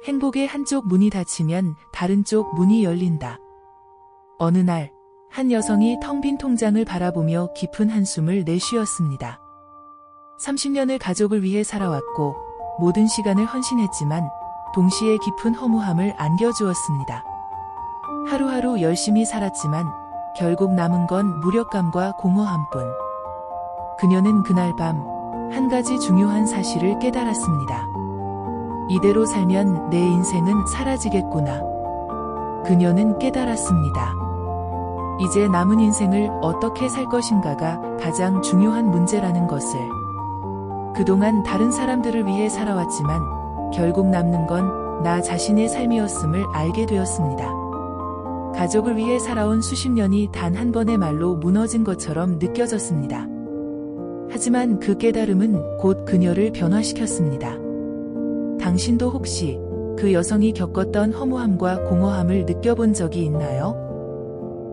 행복의 한쪽 문이 닫히면 다른 쪽 문이 열린다. 어느 날, 한 여성이 텅 빈 통장을 바라보며 깊은 한숨을 내쉬었습니다. 30년을 가족을 위해 살아왔고 모든 시간을 헌신했지만 동시에 깊은 허무함을 안겨주었습니다. 하루하루 열심히 살았지만 결국 남은 건 무력감과 공허함뿐. 그녀는 그날 밤 한 가지 중요한 사실을 깨달았습니다. 이대로 살면 내 인생은 사라지겠구나. 그녀는 깨달았습니다. 이제 남은 인생을 어떻게 살 것인가가 가장 중요한 문제라는 것을. 그동안 다른 사람들을 위해 살아왔지만 결국 남는 건 나 자신의 삶이었음을 알게 되었습니다. 가족을 위해 살아온 수십 년이 단 한 번의 말로 무너진 것처럼 느껴졌습니다. 하지만 그 깨달음은 곧 그녀를 변화시켰습니다. 당신도 혹시 그 여성이 겪었던 허무함과 공허함을 느껴본 적이 있나요?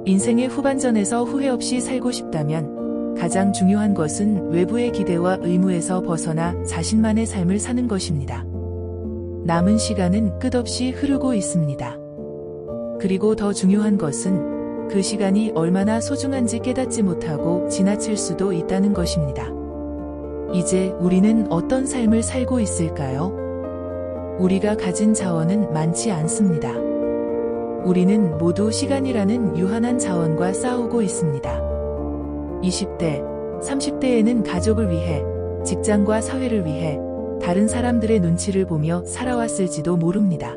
인생의 후반전에서 후회 없이 살고 싶다면 가장 중요한 것은 외부의 기대와 의무에서 벗어나 자신만의 삶을 사는 것입니다. 남은 시간은 끝없이 흐르고 있습니다. 그리고 더 중요한 것은 그 시간이 얼마나 소중한지 깨닫지 못하고 지나칠 수도 있다는 것입니다. 이제 우리는 어떤 삶을 살고 있을까요? 우리가 가진 자원은 많지 않습니다. 우리는 모두 시간이라는 유한한 자원과 싸우고 있습니다. 20대, 30대에는 가족을 위해, 직장과 사회를 위해 다른 사람들의 눈치를 보며 살아왔을지도 모릅니다.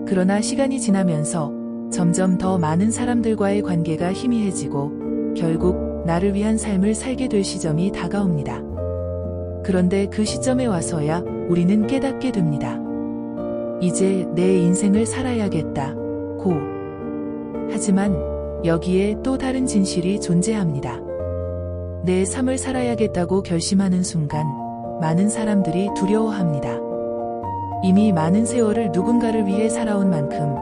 그러나 시간이 지나면서 점점 더 많은 사람들과의 관계가 희미해지고 결국 나를 위한 삶을 살게 될 시점이 다가옵니다. 그런데 그 시점에 와서야 우리는 깨닫게 됩니다. 이제 내 인생을 살아야겠다. 고. 하지만 여기에 또 다른 진실이 존재합니다. 내 삶을 살아야겠다고 결심하는 순간 많은 사람들이 두려워합니다. 이미 많은 세월을 누군가를 위해 살아온 만큼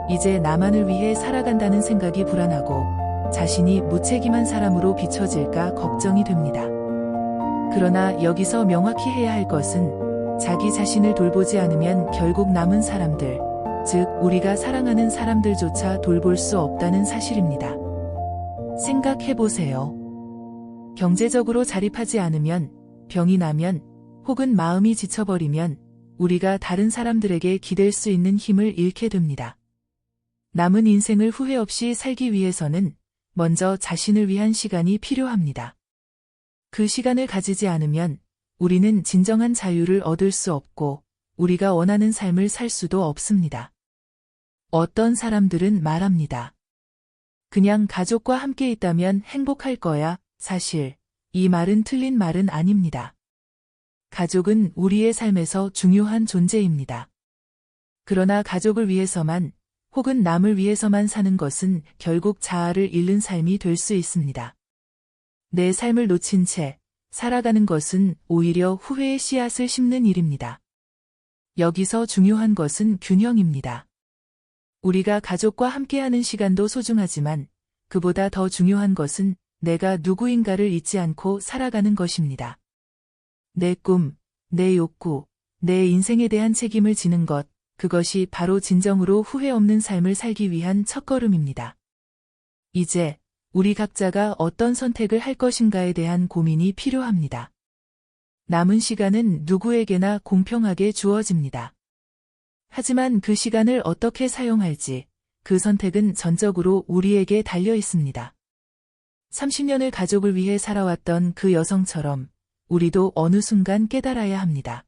이제 나만을 위해 살아간다는 생각이 불안하고 자신이 무책임한 사람으로 비춰질까 걱정이 됩니다. 그러나 여기서 명확히 해야 할 것은 자기 자신을 돌보지 않으면 결국 남은 사람들, 즉 우리가 사랑하는 사람들조차 돌볼 수 없다는 사실입니다. 생각해보세요. 경제적으로 자립하지 않으면, 병이 나면, 혹은 마음이 지쳐버리면 우리가 다른 사람들에게 기댈 수 있는 힘을 잃게 됩니다. 남은 인생을 후회 없이 살기 위해서는 먼저 자신을 위한 시간이 필요합니다. 그 시간을 가지지 않으면 우리는 진정한 자유를 얻을 수 없고 우리가 원하는 삶을 살 수도 없습니다. 어떤 사람들은 말합니다. 그냥 가족과 함께 있다면 행복할 거야. 사실 이 말은 틀린 말은 아닙니다. 가족은 우리의 삶에서 중요한 존재입니다. 그러나 가족을 위해서만 혹은 남을 위해서만 사는 것은 결국 자아를 잃는 삶이 될 수 있습니다. 내 삶을 놓친 채 살아가는 것은 오히려 후회의 씨앗을 심는 일입니다. 여기서 중요한 것은 균형입니다. 우리가 가족과 함께하는 시간도 소중하지만 그보다 더 중요한 것은 내가 누구인가를 잊지 않고 살아가는 것입니다. 내 꿈, 내 욕구, 내 인생에 대한 책임을 지는 것, 그것이 바로 진정으로 후회 없는 삶을 살기 위한 첫걸음입니다. 이제 우리 각자가 어떤 선택을 할 것인가에 대한 고민이 필요합니다. 남은 시간은 누구에게나 공평하게 주어집니다. 하지만 그 시간을 어떻게 사용할지, 그 선택은 전적으로 우리에게 달려 있습니다. 30년을 가족을 위해 살아왔던 그 여성처럼 우리도 어느 순간 깨달아야 합니다.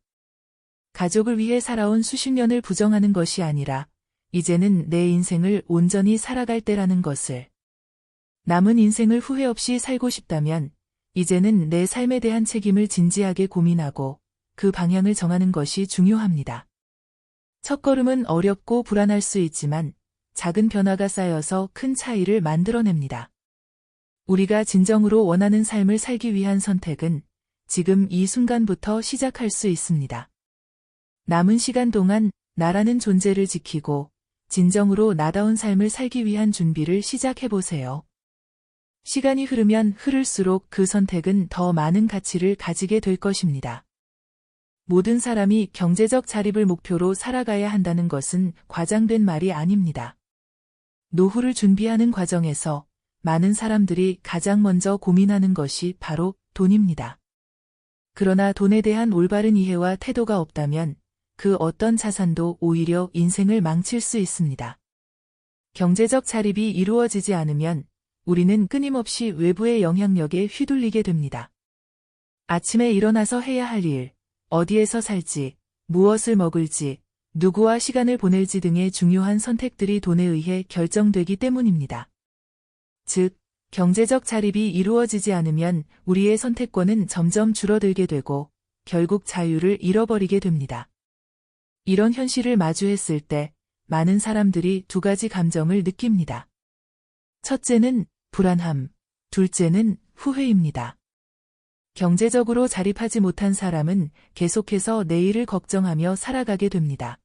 가족을 위해 살아온 수십 년을 부정하는 것이 아니라 이제는 내 인생을 온전히 살아갈 때라는 것을. 남은 인생을 후회 없이 살고 싶다면 이제는 내 삶에 대한 책임을 진지하게 고민하고 그 방향을 정하는 것이 중요합니다. 첫걸음은 어렵고 불안할 수 있지만 작은 변화가 쌓여서 큰 차이를 만들어냅니다. 우리가 진정으로 원하는 삶을 살기 위한 선택은 지금 이 순간부터 시작할 수 있습니다. 남은 시간 동안 나라는 존재를 지키고 진정으로 나다운 삶을 살기 위한 준비를 시작해보세요. 시간이 흐르면 흐를수록 그 선택은 더 많은 가치를 가지게 될 것입니다. 모든 사람이 경제적 자립을 목표로 살아가야 한다는 것은 과장된 말이 아닙니다. 노후를 준비하는 과정에서 많은 사람들이 가장 먼저 고민하는 것이 바로 돈입니다. 그러나 돈에 대한 올바른 이해와 태도가 없다면 그 어떤 자산도 오히려 인생을 망칠 수 있습니다. 경제적 자립이 이루어지지 않으면 우리는 끊임없이 외부의 영향력에 휘둘리게 됩니다. 아침에 일어나서 해야 할 일, 어디에서 살지, 무엇을 먹을지, 누구와 시간을 보낼지 등의 중요한 선택들이 돈에 의해 결정되기 때문입니다. 즉, 경제적 자립이 이루어지지 않으면 우리의 선택권은 점점 줄어들게 되고 결국 자유를 잃어버리게 됩니다. 이런 현실을 마주했을 때 많은 사람들이 두 가지 감정을 느낍니다. 첫째는 불안함, 둘째는 후회입니다. 경제적으로 자립하지 못한 사람은 계속해서 내일을 걱정하며 살아가게 됩니다.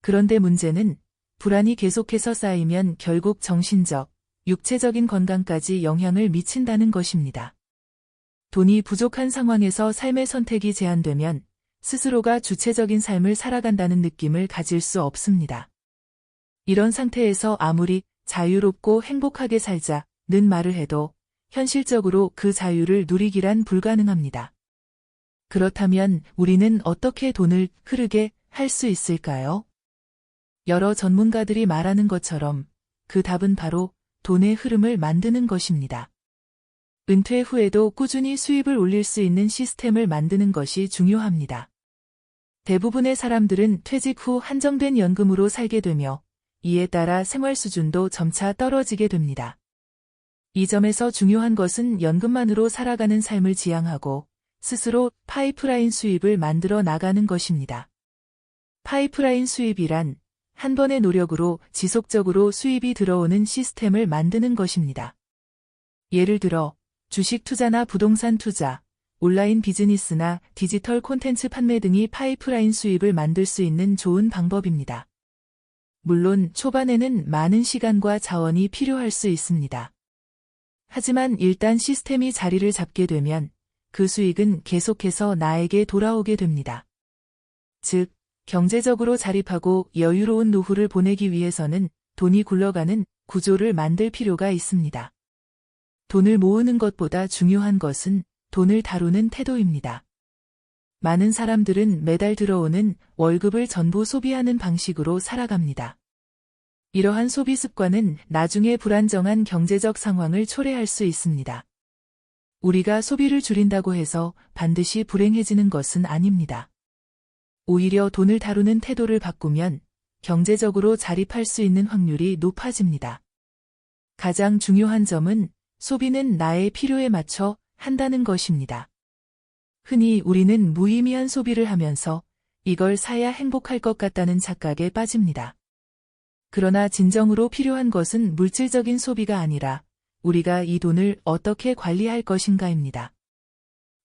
그런데 문제는 불안이 계속해서 쌓이면 결국 정신적, 육체적인 건강까지 영향을 미친다는 것입니다. 돈이 부족한 상황에서 삶의 선택이 제한되면 스스로가 주체적인 삶을 살아간다는 느낌을 가질 수 없습니다. 이런 상태에서 아무리 자유롭고 행복하게 살자는 말을 해도 현실적으로 그 자유를 누리기란 불가능합니다. 그렇다면 우리는 어떻게 돈을 흐르게 할 수 있을까요? 여러 전문가들이 말하는 것처럼 그 답은 바로 돈의 흐름을 만드는 것입니다. 은퇴 후에도 꾸준히 수입을 올릴 수 있는 시스템을 만드는 것이 중요합니다. 대부분의 사람들은 퇴직 후 한정된 연금으로 살게 되며 이에 따라 생활 수준도 점차 떨어지게 됩니다. 이 점에서 중요한 것은 연금만으로 살아가는 삶을 지향하고 스스로 파이프라인 수입을 만들어 나가는 것입니다. 파이프라인 수입이란 한 번의 노력으로 지속적으로 수입이 들어오는 시스템을 만드는 것입니다. 예를 들어 주식 투자나 부동산 투자, 온라인 비즈니스나 디지털 콘텐츠 판매 등이 파이프라인 수입을 만들 수 있는 좋은 방법입니다. 물론 초반에는 많은 시간과 자원이 필요할 수 있습니다. 하지만 일단 시스템이 자리를 잡게 되면 그 수익은 계속해서 나에게 돌아오게 됩니다. 즉, 경제적으로 자립하고 여유로운 노후를 보내기 위해서는 돈이 굴러가는 구조를 만들 필요가 있습니다. 돈을 모으는 것보다 중요한 것은 돈을 다루는 태도입니다. 많은 사람들은 매달 들어오는 월급을 전부 소비하는 방식으로 살아갑니다. 이러한 소비 습관은 나중에 불안정한 경제적 상황을 초래할 수 있습니다. 우리가 소비를 줄인다고 해서 반드시 불행해지는 것은 아닙니다. 오히려 돈을 다루는 태도를 바꾸면 경제적으로 자립할 수 있는 확률이 높아집니다. 가장 중요한 점은 소비는 나의 필요에 맞춰 한다는 것입니다. 흔히 우리는 무의미한 소비를 하면서 이걸 사야 행복할 것 같다는 착각에 빠집니다. 그러나 진정으로 필요한 것은 물질적인 소비가 아니라 우리가 이 돈을 어떻게 관리할 것인가입니다.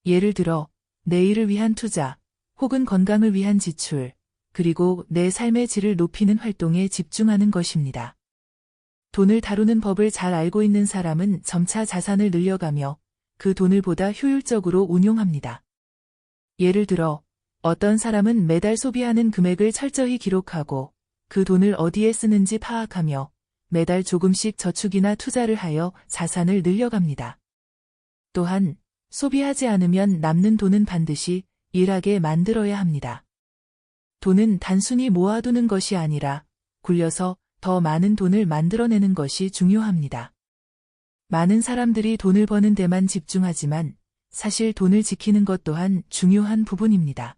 예를 들어 내일을 위한 투자, 혹은 건강을 위한 지출, 그리고 내 삶의 질을 높이는 활동에 집중하는 것입니다. 돈을 다루는 법을 잘 알고 있는 사람은 점차 자산을 늘려가며 그 돈을 보다 효율적으로 운용합니다. 예를 들어 어떤 사람은 매달 소비하는 금액을 철저히 기록하고 그 돈을 어디에 쓰는지 파악하며 매달 조금씩 저축이나 투자를 하여 자산을 늘려갑니다. 또한 소비하지 않으면 남는 돈은 반드시 일하게 만들어야 합니다. 돈은 단순히 모아두는 것이 아니라 굴려서 더 많은 돈을 만들어내는 것이 중요합니다. 많은 사람들이 돈을 버는 데만 집중하지만 사실 돈을 지키는 것 또한 중요한 부분입니다.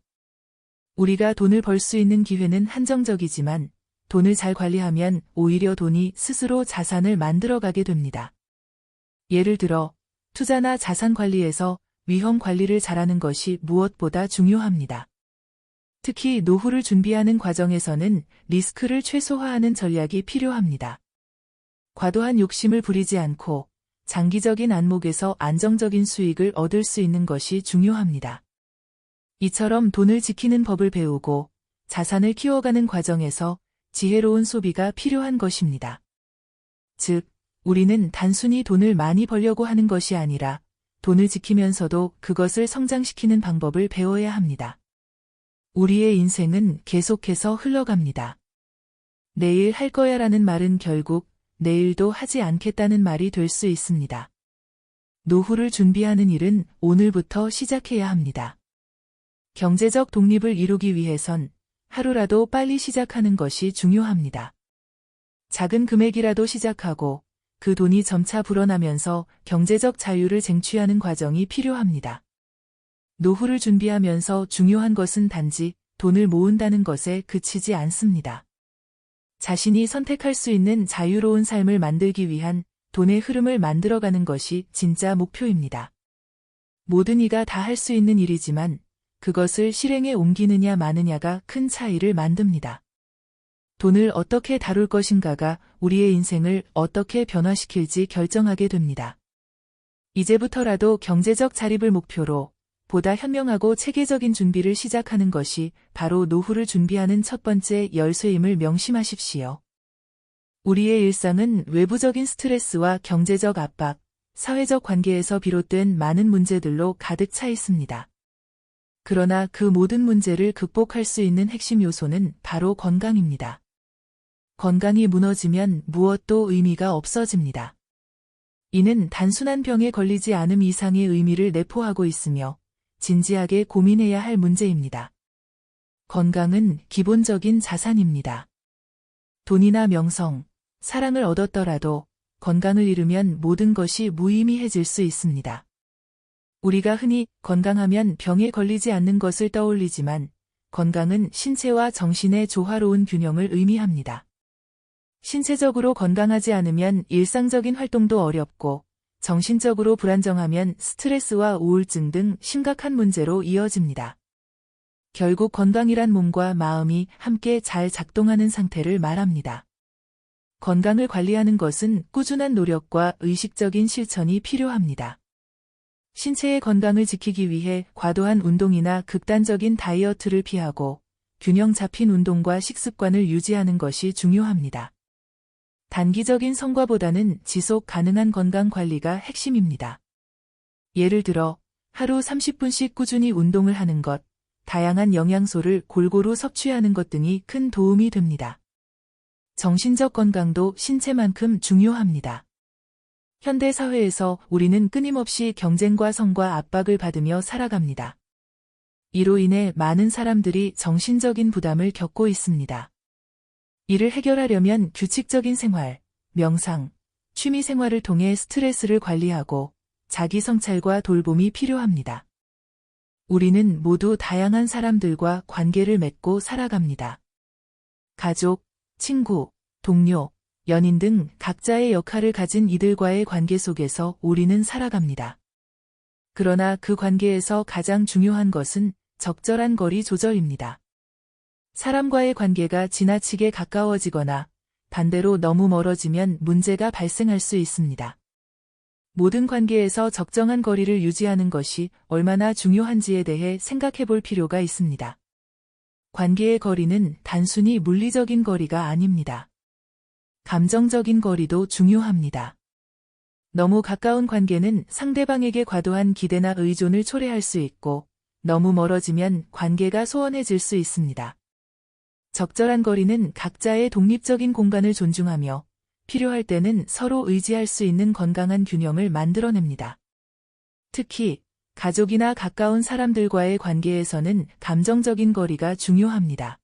우리가 돈을 벌 수 있는 기회는 한정적이지만 돈을 잘 관리하면 오히려 돈이 스스로 자산을 만들어가게 됩니다. 예를 들어 투자나 자산 관리에서 위험 관리를 잘하는 것이 무엇보다 중요합니다. 특히 노후를 준비하는 과정에서는 리스크를 최소화하는 전략이 필요합니다. 과도한 욕심을 부리지 않고 장기적인 안목에서 안정적인 수익을 얻을 수 있는 것이 중요합니다. 이처럼 돈을 지키는 법을 배우고 자산을 키워가는 과정에서 지혜로운 소비가 필요한 것입니다. 즉, 우리는 단순히 돈을 많이 벌려고 하는 것이 아니라 돈을 지키면서도 그것을 성장시키는 방법을 배워야 합니다. 우리의 인생은 계속해서 흘러갑니다. 내일 할 거야 라는 말은 결국 내일도 하지 않겠다는 말이 될 수 있습니다. 노후를 준비하는 일은 오늘부터 시작해야 합니다. 경제적 독립을 이루기 위해선 하루라도 빨리 시작하는 것이 중요합니다. 작은 금액이라도 시작하고 그 돈이 점차 불어나면서 경제적 자유를 쟁취하는 과정이 필요합니다. 노후를 준비하면서 중요한 것은 단지 돈을 모은다는 것에 그치지 않습니다. 자신이 선택할 수 있는 자유로운 삶을 만들기 위한 돈의 흐름을 만들어가는 것이 진짜 목표입니다. 모든 이가 다 할 수 있는 일이지만 그것을 실행에 옮기느냐 마느냐가 큰 차이를 만듭니다. 돈을 어떻게 다룰 것인가가 우리의 인생을 어떻게 변화시킬지 결정하게 됩니다. 이제부터라도 경제적 자립을 목표로 보다 현명하고 체계적인 준비를 시작하는 것이 바로 노후를 준비하는 첫 번째 열쇠임을 명심하십시오. 우리의 일상은 외부적인 스트레스와 경제적 압박, 사회적 관계에서 비롯된 많은 문제들로 가득 차 있습니다. 그러나 그 모든 문제를 극복할 수 있는 핵심 요소는 바로 건강입니다. 건강이 무너지면 무엇도 의미가 없어집니다. 이는 단순한 병에 걸리지 않음 이상의 의미를 내포하고 있으며 진지하게 고민해야 할 문제입니다. 건강은 기본적인 자산입니다. 돈이나 명성, 사랑을 얻었더라도 건강을 잃으면 모든 것이 무의미해질 수 있습니다. 우리가 흔히 건강하면 병에 걸리지 않는 것을 떠올리지만 건강은 신체와 정신의 조화로운 균형을 의미합니다. 신체적으로 건강하지 않으면 일상적인 활동도 어렵고 정신적으로 불안정하면 스트레스와 우울증 등 심각한 문제로 이어집니다. 결국 건강이란 몸과 마음이 함께 잘 작동하는 상태를 말합니다. 건강을 관리하는 것은 꾸준한 노력과 의식적인 실천이 필요합니다. 신체의 건강을 지키기 위해 과도한 운동이나 극단적인 다이어트를 피하고 균형 잡힌 운동과 식습관을 유지하는 것이 중요합니다. 단기적인 성과보다는 지속 가능한 건강 관리가 핵심입니다. 예를 들어 하루 30분씩 꾸준히 운동을 하는 것, 다양한 영양소를 골고루 섭취하는 것 등이 큰 도움이 됩니다. 정신적 건강도 신체만큼 중요합니다. 현대 사회에서 우리는 끊임없이 경쟁과 성과 압박을 받으며 살아갑니다. 이로 인해 많은 사람들이 정신적인 부담을 겪고 있습니다. 이를 해결하려면 규칙적인 생활, 명상, 취미 생활을 통해 스트레스를 관리하고 자기 성찰과 돌봄이 필요합니다. 우리는 모두 다양한 사람들과 관계를 맺고 살아갑니다. 가족, 친구, 동료, 연인 등 각자의 역할을 가진 이들과의 관계 속에서 우리는 살아갑니다. 그러나 그 관계에서 가장 중요한 것은 적절한 거리 조절입니다. 사람과의 관계가 지나치게 가까워지거나 반대로 너무 멀어지면 문제가 발생할 수 있습니다. 모든 관계에서 적정한 거리를 유지하는 것이 얼마나 중요한지에 대해 생각해 볼 필요가 있습니다. 관계의 거리는 단순히 물리적인 거리가 아닙니다. 감정적인 거리도 중요합니다. 너무 가까운 관계는 상대방에게 과도한 기대나 의존을 초래할 수 있고 너무 멀어지면 관계가 소원해질 수 있습니다. 적절한 거리는 각자의 독립적인 공간을 존중하며 필요할 때는 서로 의지할 수 있는 건강한 균형을 만들어냅니다. 특히 가족이나 가까운 사람들과의 관계에서는 감정적인 거리가 중요합니다.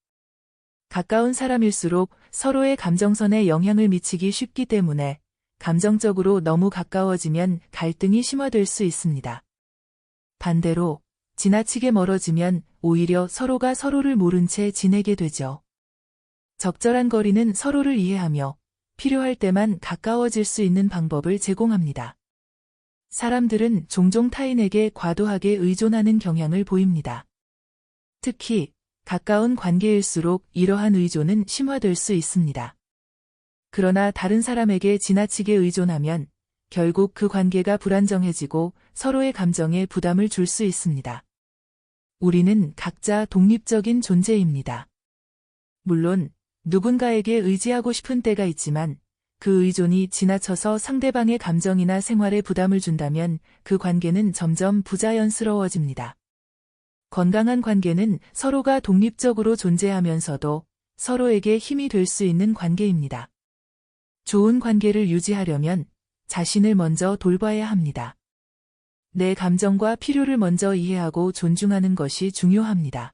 가까운 사람일수록 서로의 감정선에 영향을 미치기 쉽기 때문에 감정적으로 너무 가까워지면 갈등이 심화될 수 있습니다. 반대로 지나치게 멀어지면 오히려 서로가 서로를 모른 채 지내게 되죠. 적절한 거리는 서로를 이해하며 필요할 때만 가까워질 수 있는 방법을 제공합니다. 사람들은 종종 타인에게 과도하게 의존하는 경향을 보입니다. 특히 가까운 관계일수록 이러한 의존은 심화될 수 있습니다. 그러나 다른 사람에게 지나치게 의존하면 결국 그 관계가 불안정해지고 서로의 감정에 부담을 줄 수 있습니다. 우리는 각자 독립적인 존재입니다. 물론 누군가에게 의지하고 싶은 때가 있지만 그 의존이 지나쳐서 상대방의 감정이나 생활에 부담을 준다면 그 관계는 점점 부자연스러워집니다. 건강한 관계는 서로가 독립적으로 존재하면서도 서로에게 힘이 될 수 있는 관계입니다. 좋은 관계를 유지하려면 자신을 먼저 돌봐야 합니다. 내 감정과 필요를 먼저 이해하고 존중하는 것이 중요합니다.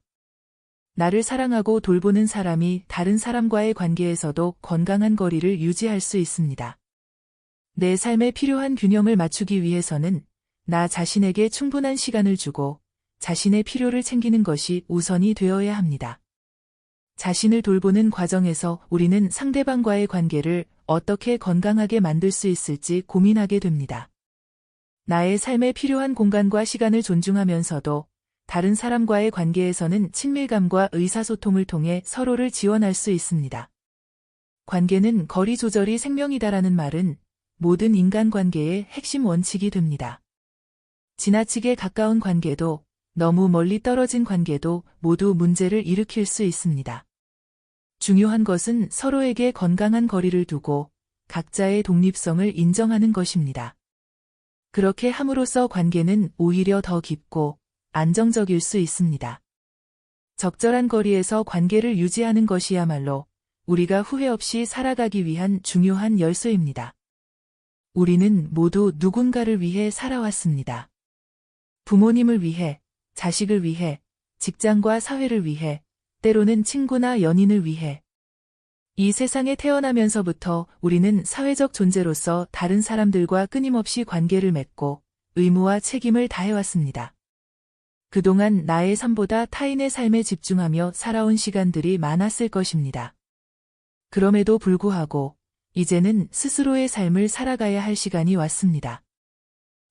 나를 사랑하고 돌보는 사람이 다른 사람과의 관계에서도 건강한 거리를 유지할 수 있습니다. 내 삶에 필요한 균형을 맞추기 위해서는 나 자신에게 충분한 시간을 주고 자신의 필요를 챙기는 것이 우선이 되어야 합니다. 자신을 돌보는 과정에서 우리는 상대방과의 관계를 어떻게 건강하게 만들 수 있을지 고민하게 됩니다. 나의 삶에 필요한 공간과 시간을 존중하면서도 다른 사람과의 관계에서는 친밀감과 의사소통을 통해 서로를 지원할 수 있습니다. 관계는 거리 조절이 생명이다라는 말은 모든 인간관계의 핵심 원칙이 됩니다. 지나치게 가까운 관계도 너무 멀리 떨어진 관계도 모두 문제를 일으킬 수 있습니다. 중요한 것은 서로에게 건강한 거리를 두고 각자의 독립성을 인정하는 것입니다. 그렇게 함으로써 관계는 오히려 더 깊고 안정적일 수 있습니다. 적절한 거리에서 관계를 유지하는 것이야말로 우리가 후회 없이 살아가기 위한 중요한 열쇠입니다. 우리는 모두 누군가를 위해 살아왔습니다. 부모님을 위해, 자식을 위해, 직장과 사회를 위해, 때로는 친구나 연인을 위해. 이 세상에 태어나면서부터 우리는 사회적 존재로서 다른 사람들과 끊임없이 관계를 맺고 의무와 책임을 다해왔습니다. 그동안 나의 삶보다 타인의 삶에 집중하며 살아온 시간들이 많았을 것입니다. 그럼에도 불구하고 이제는 스스로의 삶을 살아가야 할 시간이 왔습니다.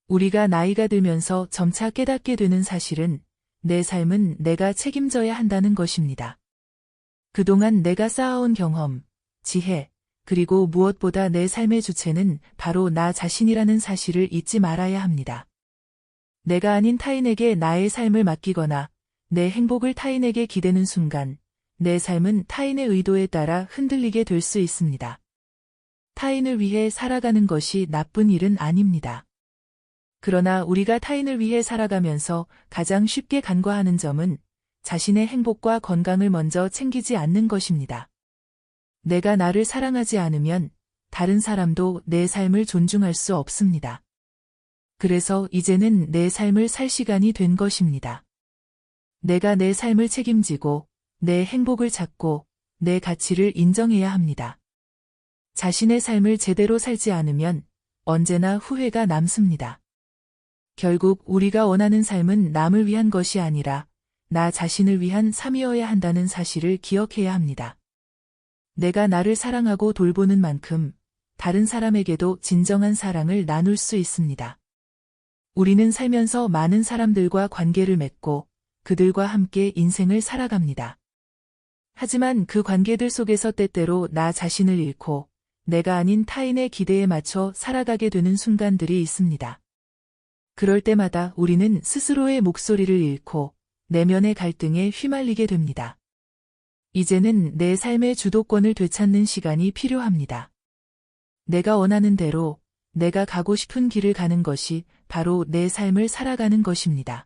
우리가 나이가 들면서 점차 깨닫게 되는 사실은 내 삶은 내가 책임져야 한다는 것입니다. 그동안 내가 쌓아온 경험, 지혜, 그리고 무엇보다 내 삶의 주체는 바로 나 자신이라는 사실을 잊지 말아야 합니다. 내가 아닌 타인에게 나의 삶을 맡기거나 내 행복을 타인에게 기대는 순간 내 삶은 타인의 의도에 따라 흔들리게 될 수 있습니다. 타인을 위해 살아가는 것이 나쁜 일은 아닙니다. 그러나 우리가 타인을 위해 살아가면서 가장 쉽게 간과하는 점은 자신의 행복과 건강을 먼저 챙기지 않는 것입니다. 내가 나를 사랑하지 않으면 다른 사람도 내 삶을 존중할 수 없습니다. 그래서 이제는 내 삶을 살 시간이 된 것입니다. 내가 내 삶을 책임지고 내 행복을 찾고 내 가치를 인정해야 합니다. 자신의 삶을 제대로 살지 않으면 언제나 후회가 남습니다. 결국 우리가 원하는 삶은 남을 위한 것이 아니라 나 자신을 위한 삶이어야 한다는 사실을 기억해야 합니다. 내가 나를 사랑하고 돌보는 만큼 다른 사람에게도 진정한 사랑을 나눌 수 있습니다. 우리는 살면서 많은 사람들과 관계를 맺고 그들과 함께 인생을 살아갑니다. 하지만 그 관계들 속에서 때때로 나 자신을 잃고 내가 아닌 타인의 기대에 맞춰 살아가게 되는 순간들이 있습니다. 그럴 때마다 우리는 스스로의 목소리를 잃고 내면의 갈등에 휘말리게 됩니다. 이제는 내 삶의 주도권을 되찾는 시간이 필요합니다. 내가 원하는 대로 내가 가고 싶은 길을 가는 것이 바로 내 삶을 살아가는 것입니다.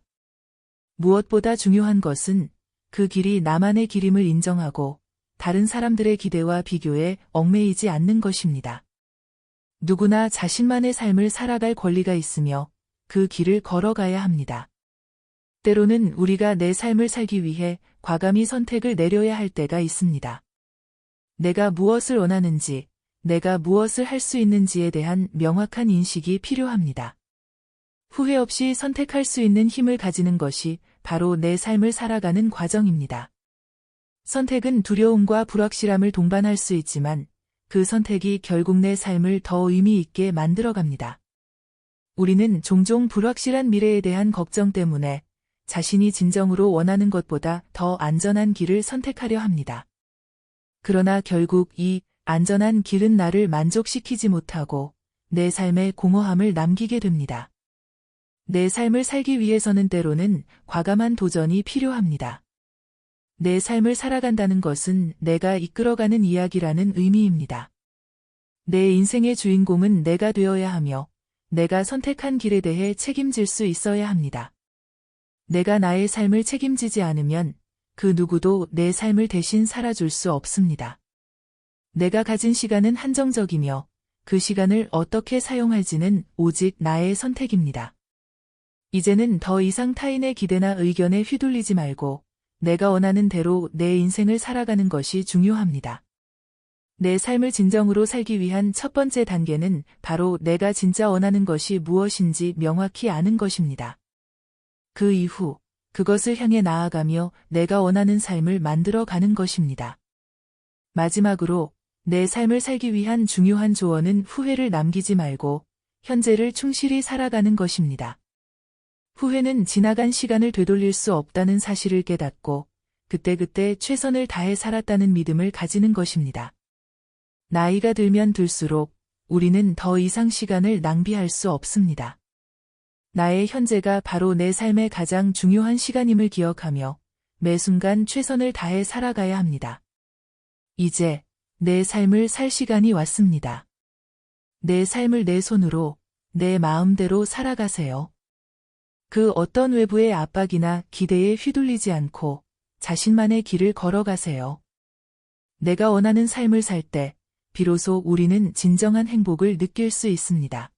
무엇보다 중요한 것은 그 길이 나만의 길임을 인정하고 다른 사람들의 기대와 비교에 얽매이지 않는 것입니다. 누구나 자신만의 삶을 살아갈 권리가 있으며 그 길을 걸어가야 합니다. 때로는 우리가 내 삶을 살기 위해 과감히 선택을 내려야 할 때가 있습니다. 내가 무엇을 원하는지, 내가 무엇을 할 수 있는지에 대한 명확한 인식이 필요합니다. 후회 없이 선택할 수 있는 힘을 가지는 것이 바로 내 삶을 살아가는 과정입니다. 선택은 두려움과 불확실함을 동반할 수 있지만 그 선택이 결국 내 삶을 더 의미 있게 만들어갑니다. 우리는 종종 불확실한 미래에 대한 걱정 때문에 자신이 진정으로 원하는 것보다 더 안전한 길을 선택하려 합니다. 그러나 결국 이 안전한 길은 나를 만족시키지 못하고 내 삶에 공허함을 남기게 됩니다. 내 삶을 살기 위해서는 때로는 과감한 도전이 필요합니다. 내 삶을 살아간다는 것은 내가 이끌어가는 이야기라는 의미입니다. 내 인생의 주인공은 내가 되어야 하며 내가 선택한 길에 대해 책임질 수 있어야 합니다. 내가 나의 삶을 책임지지 않으면 그 누구도 내 삶을 대신 살아줄 수 없습니다. 내가 가진 시간은 한정적이며 그 시간을 어떻게 사용할지는 오직 나의 선택입니다. 이제는 더 이상 타인의 기대나 의견에 휘둘리지 말고 내가 원하는 대로 내 인생을 살아가는 것이 중요합니다. 내 삶을 진정으로 살기 위한 첫 번째 단계는 바로 내가 진짜 원하는 것이 무엇인지 명확히 아는 것입니다. 그 이후 그것을 향해 나아가며 내가 원하는 삶을 만들어 가는 것입니다. 마지막으로 내 삶을 살기 위한 중요한 조언은 후회를 남기지 말고 현재를 충실히 살아가는 것입니다. 후회는 지나간 시간을 되돌릴 수 없다는 사실을 깨닫고 그때그때 최선을 다해 살았다는 믿음을 가지는 것입니다. 나이가 들면 들수록 우리는 더 이상 시간을 낭비할 수 없습니다. 나의 현재가 바로 내 삶의 가장 중요한 시간임을 기억하며 매 순간 최선을 다해 살아가야 합니다. 이제 내 삶을 살 시간이 왔습니다. 내 삶을 내 손으로, 내 마음대로 살아가세요. 그 어떤 외부의 압박이나 기대에 휘둘리지 않고 자신만의 길을 걸어가세요. 내가 원하는 삶을 살 때 비로소 우리는 진정한 행복을 느낄 수 있습니다.